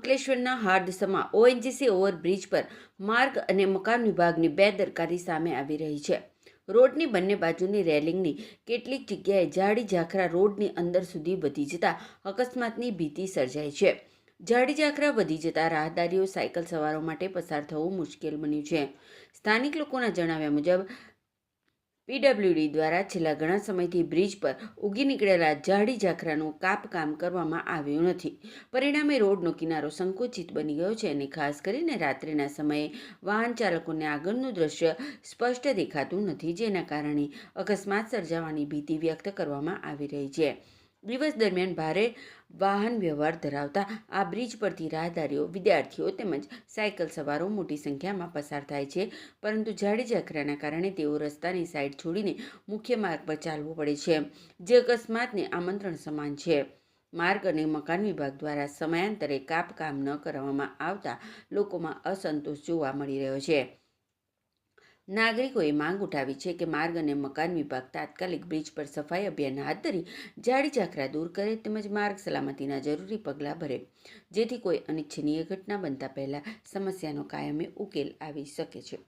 અંકલેશ્વરના હાર્દસમાં ONGC overbridge પર માર્ગ અને મકાન વિભાગની બેદરકારી સામે આવી રહી છે. રોડની બંને બાજુની રેલિંગની કેટલીક જગ્યાએ ઝાડી ઝાખરા રોડની અંદર સુધી વધી જતા અકસ્માતની ભીતિ સર્જાઈ છે. ઝાડી ઝાખરા વધી જતા રાહદારીઓ સાયકલ સવારો માટે પસાર થવું મુશ્કેલ બન્યું છે. સ્થાનિક લોકોના જણાવ્યા મુજબ પીડબ્લ્યુડી દ્વારા છેલ્લા ઘણા સમયથી બ્રિજ પર ઉગી નીકળેલા ઝાડી ઝાખરાનું કાપકામ કરવામાં આવ્યું નથી. પરિણામે રોડનો કિનારો સંકુચિત બની ગયો છે અને ખાસ કરીને રાત્રિના સમયે વાહન ચાલકોને આગળનું દ્રશ્ય સ્પષ્ટ દેખાતું નથી, જેના કારણે અકસ્માત સર્જાવાની ભીતિ વ્યક્ત કરવામાં આવી રહી છે. દિવસ દરમિયાન ભારે વાહન વ્યવહાર ધરાવતા આ બ્રિજ પરથી રાહદારીઓ, વિદ્યાર્થીઓ તેમજ સાયકલ સવારો મોટી સંખ્યામાં પસાર થાય છે, પરંતુ ઝાડી ઝાખરાના કારણે તેઓ રસ્તાની સાઈડ છોડીને મુખ્ય માર્ગ પર ચાલવું પડે છે, જે અકસ્માતને આમંત્રણ સમાન છે. માર્ગ અને મકાન વિભાગ દ્વારા સમયાંતરે કાપકામ ન કરવામાં આવતા લોકોમાં અસંતોષ જોવા મળી રહ્યો છે. નાગરિકોએ માંગ ઉઠાવી છે કે માર્ગ અને મકાન વિભાગ તાત્કાલિક બ્રિજ પર સફાઈ અભિયાન હાથ ધરી ઝાડી ઝાખરા દૂર કરે તેમજ માર્ગ સલામતીના જરૂરી પગલાં ભરે, જેથી કોઈ અનિચ્છનીય ઘટના બનતા પહેલા સમસ્યાનો કાયમી ઉકેલ આવી શકે છે.